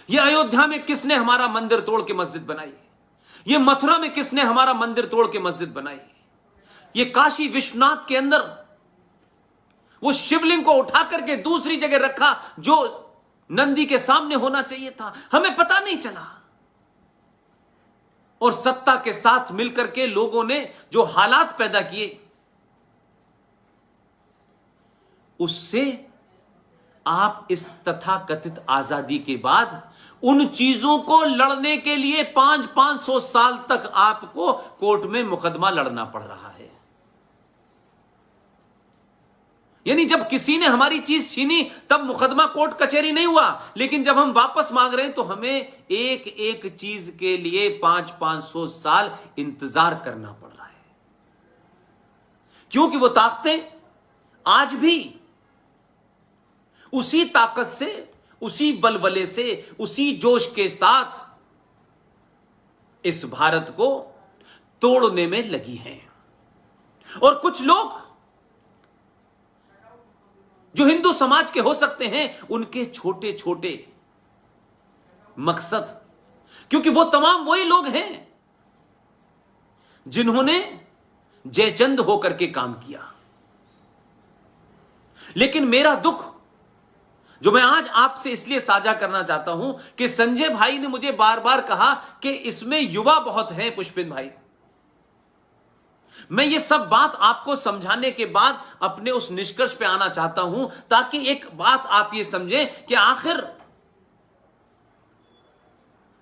ये अयोध्या में किसने हमारा मंदिर तोड़ के मस्जिद बनाई, ये मथुरा में किसने हमारा मंदिर तोड़ के मस्जिद बनाई, ये काशी विश्वनाथ के अंदर वो शिवलिंग को उठा करके दूसरी जगह रखा जो नंदी के सामने होना चाहिए था, हमें पता नहीं चला। और सत्ता के साथ मिलकर के लोगों ने जो हालात पैदा किए, उससे आप इस तथाकथित आजादी के बाद उन चीजों को लड़ने के लिए 500 साल तक आपको कोर्ट में मुकदमा लड़ना पड़ रहा है। यानी जब किसी ने हमारी चीज छीनी तब मुकदमा कोर्ट कचहरी नहीं हुआ, लेकिन जब हम वापस मांग रहे हैं तो हमें एक एक चीज के लिए 500 साल इंतजार करना पड़ रहा है, क्योंकि वो ताकतें आज भी उसी ताकत से, उसी बलबले से, उसी जोश के साथ इस भारत को तोड़ने में लगी हैं। और कुछ लोग जो हिंदू समाज के हो सकते हैं, उनके छोटे छोटे मकसद, क्योंकि वो तमाम वही लोग हैं जिन्होंने जयचंद होकर के काम किया। लेकिन मेरा दुख जो मैं आज आपसे इसलिए साझा करना चाहता हूं कि संजय भाई ने मुझे बार बार कहा कि इसमें युवा बहुत हैं पुष्पित भाई। मैं ये सब बात आपको समझाने के बाद अपने उस निष्कर्ष पे आना चाहता हूं, ताकि एक बात आप ये समझें कि आखिर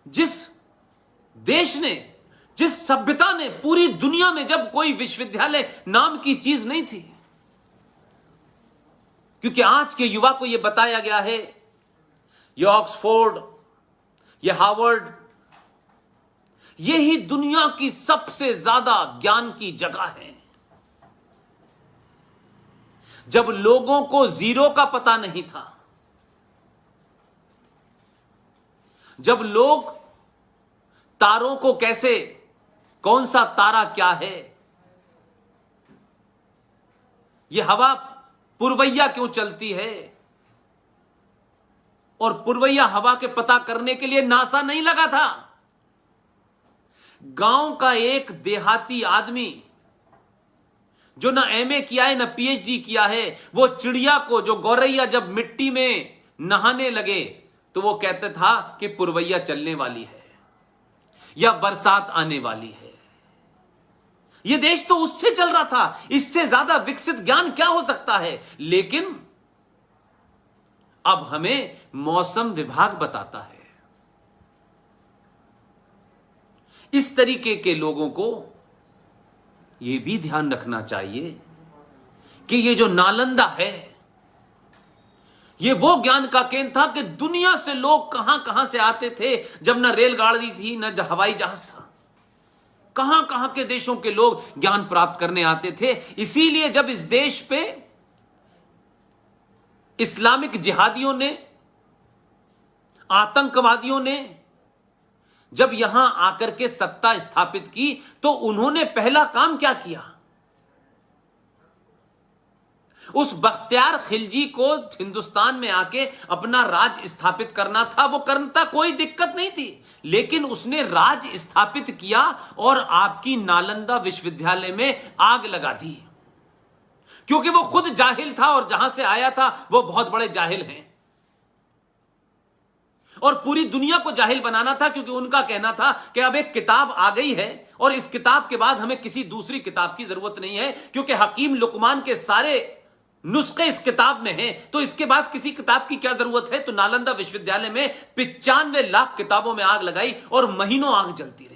जिस देश ने, जिस सभ्यता ने, पूरी दुनिया में जब कोई विश्वविद्यालय नाम की चीज नहीं थी, क्योंकि आज के युवा को यह बताया गया है ये ऑक्सफोर्ड, ये हार्वर्ड, यही दुनिया की सबसे ज्यादा ज्ञान की जगह है। जब लोगों को जीरो का पता नहीं था, जब लोग तारों को कैसे, कौन सा तारा क्या है, यह हवा पुरवैया क्यों चलती है, और पुरवैया हवा के पता करने के लिए नासा नहीं लगा था। गांव का एक देहाती आदमी जो ना एमए किया है ना पीएचडी किया है, वो चिड़िया को, जो गौरैया जब मिट्टी में नहाने लगे तो वो कहता था कि पुरवैया चलने वाली है या बरसात आने वाली है। ये देश तो उससे चल रहा था, इससे ज्यादा विकसित ज्ञान क्या हो सकता है। लेकिन अब हमें मौसम विभाग बताता है। इस तरीके के लोगों को यह भी ध्यान रखना चाहिए कि ये जो नालंदा है, ये वो ज्ञान का केंद्र था कि दुनिया से लोग कहां कहां से आते थे, जब ना रेलगाड़ी थी ना हवाई जहाज था। कहां कहां के देशों के लोग ज्ञान प्राप्त करने आते थे। इसीलिए जब इस देश पे इस्लामिक जिहादियों ने, आतंकवादियों ने जब यहां आकर के सत्ता स्थापित की, तो उन्होंने पहला काम क्या किया? उस बख्तियार खिलजी को हिंदुस्तान में आके अपना राज स्थापित करना था, वो करता कोई दिक्कत नहीं थी, लेकिन उसने राज स्थापित किया और आपकी नालंदा विश्वविद्यालय में आग लगा दी, क्योंकि वो खुद जाहिल था और जहां से आया था वो बहुत बड़े जाहिल हैं, और पूरी दुनिया को जाहिल बनाना था, क्योंकि उनका कहना था कि अब एक किताब आ गई है और इस किताब के बाद हमें किसी दूसरी किताब की जरूरत नहीं है, क्योंकि हकीम लुकमान के सारे नुस्खे इस किताब में हैं, तो इसके बाद किसी किताब की क्या जरूरत है। तो नालंदा विश्वविद्यालय में 95 लाख किताबों में आग लगाई और महीनों आग जलती रही।